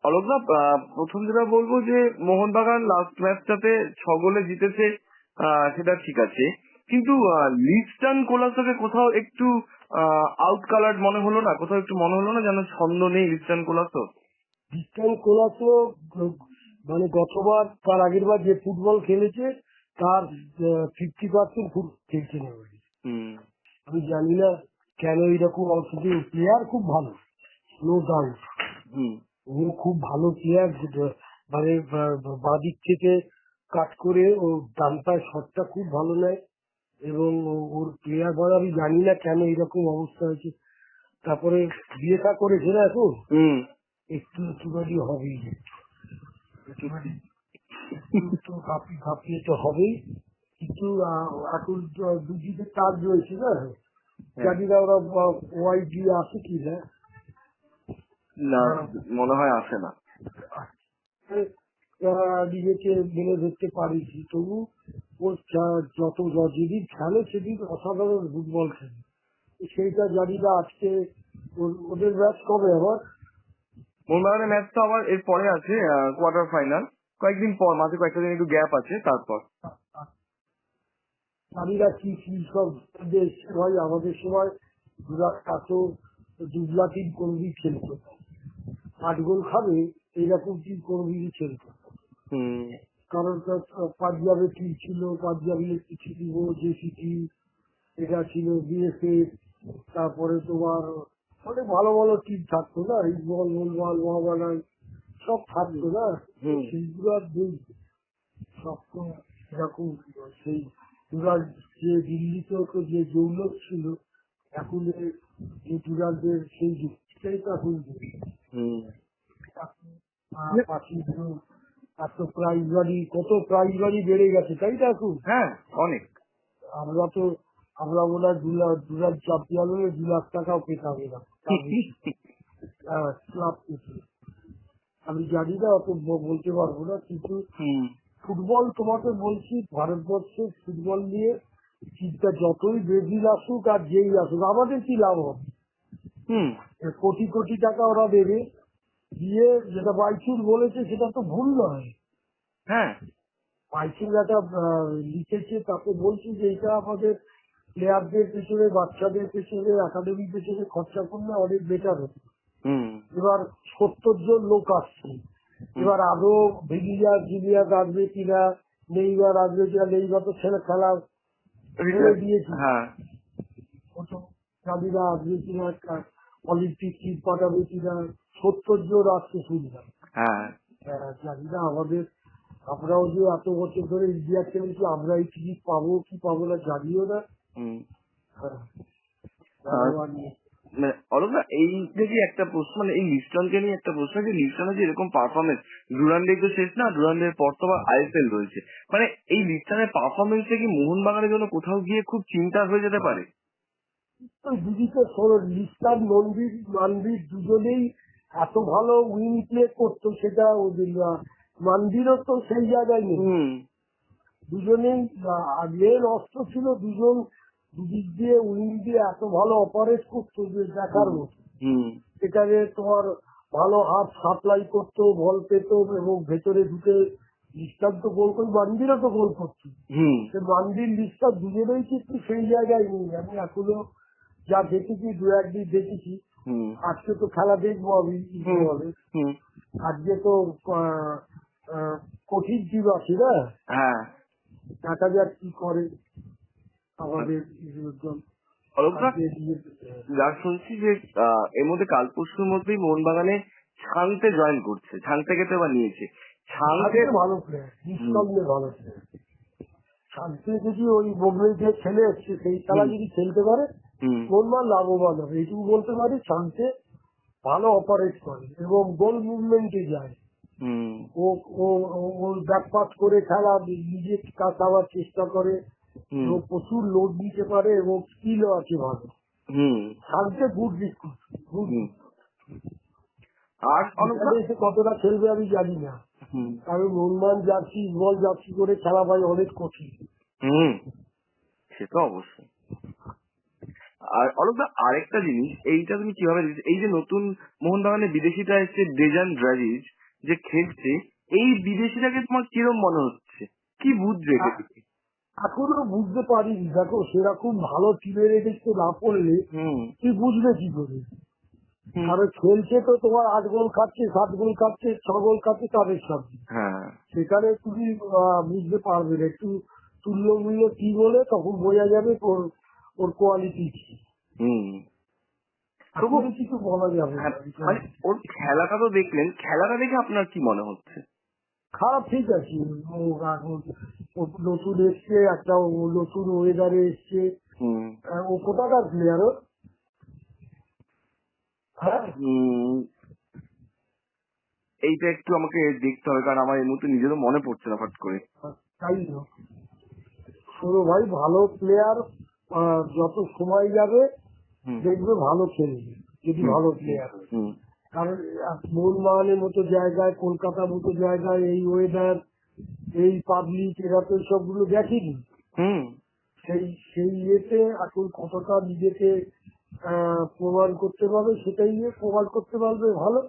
অলোকদা, প্রথম যেটা বলবো যে মোহনবাগান লাস্ট ম্যাচটাতে 6 গোলে জিতেছে, সেটা ঠিক আছে, কিন্তু লিস্টান কোলাসোকে কোথাও একটু আউট কালার্ড মনে হলো না? কোথাও একটু মনে হলো না যেন ছন্দ নেই লিস্টান কোলাসো? ক্রিস্টিয়ান কোলাসো মানে গতবার তার আগের বার যে ফুটবল খেলেছে তার 50% ফুটবল খেলছে না এবারে। আমি জানি না কেন এরকম অবস্থা। প্লেয়ার খুব ভালো, নো ডাউট, ও খুব ভালো প্লেয়ার। মানে বাদিক থেকে কাট করে ও ডান পায়ের শটটা খুব ভালো নেয় এবং ওর প্লেয়ার বলে আমি জানি না কেন এরকম অবস্থা হয়েছে। তারপরে বিয়েটা করেছে না এখন, একটুখানি হবেই, একটু কাঁপিয়ে তো হবেই, কিন্তু এখন দুদিকে কাজ রয়েছে না, জানি না ওরা ওয়াই দিয়ে আসে কি না। না, মনে হয় আসে না। নিজেকে মেনে ধরতে পারিছি, তবু ও যত যেদিন খেলে সেদিন অসাধারণ ফুটবল খেলে। সেইটা জানি না আজকে ওদের ম্যাচ কবে আবার। মোহনবাগানের ম্যাচ তো আবার এর পরে আছে, কোয়ার্টার ফাইনাল কয়েকদিন পর, মাঝে কয়েকটা দিন একটু গ্যাপ আছে তারপর। জানি না কি কি সব এসছে ভাই। আমাদের সময় এত দুবলা টিম কোনদিন খেলতো, 8 গোল খাবে এইরকম টিম কোনদিনই খেলতো। কারণ পাঞ্জাবের টিম ছিল, পাঞ্জাবের কিছু দিব জেসিটি, এটা ছিল বিএসএফ, তারপরে তোমার অনেক ভালো ভালো টিম থাকতো না, ইসবল মোলবাল মহাবাগান সব থাকতো না, সেইগুলো আর নেই। সব তো এরকম সেই টুরাল যে দিল্লিতে তো যে দৌলত ছিল, এখন এই টুরালদের সেই যুক্তিটাই তো এখন এত প্রাইজ বাড়ি, কত প্রাইজ বাড়ি বেড়ে গেছে, তাই না এখন? হ্যাঁ, অনেক। আমরা মনে হয় 2 লাখ চ্যাম্পিয়ন হলে 2 লাখ টাকাও পেতাম না ক্লাব থেকে। আমি জানি না, অত বলতে পারবো না, কিন্তু ফুটবল তোমাকে বলছি, ভারতবর্ষের ফুটবল নিয়ে চিন্তা যতই ব্রাজিল আসুক আর যেই আসুক, আমাদের কি লাভ হবে? কোটি কোটি টাকা ওরা দেবে দিয়ে, যেটা বাইচুর বলেছে সেটা তো ভুল নয়। হ্যাঁ, বাইচুর একটা লিখেছে, তাকে বলছি যে এটা আমাদের প্লেয়ারদের পেছনে, বাচ্চাদের পেছনে, একাডেমির পেছনে খরচা করলে অনেক বেটার হতো। এবার 70 জন লোক আসছে, এবার আদৌ ভিলিয়ার জুলিয়ার আসবে কিনা, নেইবার আসবে কিনা, নেইবার তো ছেলে খেলা ছেড়ে দিয়েছি, জানি না আসবে কিনা, অলিম্পিক টিম পাঠাবে কিনা, 70 জন আসছে শুনলাম। জানি না আমরাও যে এত বছর ধরে ইন্ডিয়া খেলেছি, আমরা এই টিকিট পাবো কি পাবো না জানিও না। অলোকদা, এই থেকে একটা প্রশ্ন, মানে এই লিস্টনকে নিয়ে একটা প্রশ্ন, যে লিস্টনের যে এরকম পারফরমেন্স, ডুরান্ডে তো শেষ না, ডুরান্ডের পর তো আবার আইএসএল রয়েছে, মানে এই লিস্টনের পারফরমেন্সে কি মোহনবাগানের জন্য কোথাও গিয়ে খুব চিন্তা হয়ে যেতে পারে? দুদিকে লিস্টার মানবীর দুজনেই এত ভালো উইং প্লে করতো, সেটা ওদের মানবীরও তো সেই জায়গায় নেই। দুজনেই মেন অস্ত্র ছিল, দুদিক দিয়ে উইং দিয়ে এত ভালো অপারেট করতো যে দেখার মতো। সেখানে তোমার ভালো হাত সাপ্লাই করতো, বল পেত এবং ভেতরে ঢুকে লিস্টার তো গোল করে, মানবীরও তো গোল করতো। মানবীর লিস্টার দুজনেই কিন্তু সেই জায়গায় নেই। আমি এখনো যা দেখেছি, 2-1 দিন দেখেছি, আজকে তো খেলা দেখবো আমি হবে। আজকে তো কঠিন টিম আছে না, দেখা যাক কি করে আমাদের যা শুনছি যে এর মধ্যে কাল পরশুর মধ্যেই মোহনবাগানে ছানতে জয়েন করছে, ছান থেকে তো এবার নিয়েছে। ছানতে ভালো প্লেয়ার, নিঃসন্দেহে ভালো প্লেয়ার। শান্তি যদি ওই মুভমেন্টে খেলে এসছে, সেই খেলা যদি খেলতে পারে মোহনবাগান লাভবান হবে, এইটুকু বলতে পারি। শান্তি ভালো অপারেট করে এবং গোল মুভমেন্টে যায়। ও ব্যাকপাস করে খেলা, নিজে কাটাবার চেষ্টা করে এবং প্রচুর লোড নিতে পারে এবং স্কিলও আছে ভালো। শান্তি গুড রিক্রুট, গুড। আর এসে কতটা খেলবে আমি জানি না, কারণ মোহনবাগান জার্সি, বল জার্সি করে খেলা ভাই অনেক কঠিন। সে তো অবশ্যই। আর অলোকদা আরেকটা জিনিস, এইটা তুমি কিভাবে দেখছো? এই যে নতুন মোহনবাগানের বিদেশিটা এসছে ডেজান ড্রাজিজ যে খেলছে, এই বিদেশিটাকে তোমার কিরম মনে হচ্ছে? কি বুঝবে একে থেকে? এখনো বুঝতে পারিনি। দেখো, সেরকম ভালো টিমের এগেন্সে না পড়লে তুই বুঝবে কি করে? কারণ খেলছে তো তোমার 8 গোল খাচ্ছে, 7 গোল খাচ্ছে, 6 গোল খাচ্ছে তাদের সাথে। হ্যাঁ। সেখানে তুমি বুঝতে পারবে না। একটু তুল্যমূল্য কি বলে তখন বোঝা যাবে ওর কোয়ালিটি কি। তবু এখন কিছু বলা যাবে না। মানে ওর খেলাটা তো দেখলেন, খেলাটা দেখে আপনার কি মনে হচ্ছে? খারাপ, ঠিক আছে। ও এখন ও নতুন এসছে, একটা নতুন ওয়েদারে এসছে। ও কোথাকার প্লেয়ার? ও হ্যাঁ, এইটা একটু আমাকে দেখতে হবে, কারণ আমার এই মুহূর্তে নিজেরও মনে পড়ছে না ফট করে। তাই তো। শোনো ভাই, ভালো প্লেয়ার যত সময় যাবে দেখবে ভালো খেলবে, যদি ভালো প্লেয়ার হয়। কারণ মোহনবাগানের মতো জায়গায়, কলকাতার মতো জায়গায় এই ওয়েদার, এই পাবলিক, এরা তো সবগুলো দেখেনি। সেই সেই ইয়েতে এখন কতটা নিজেকে প্রমাণ করতে পারবে, সেটাই নিয়ে প্রমাণ করতে পারবে ভালো।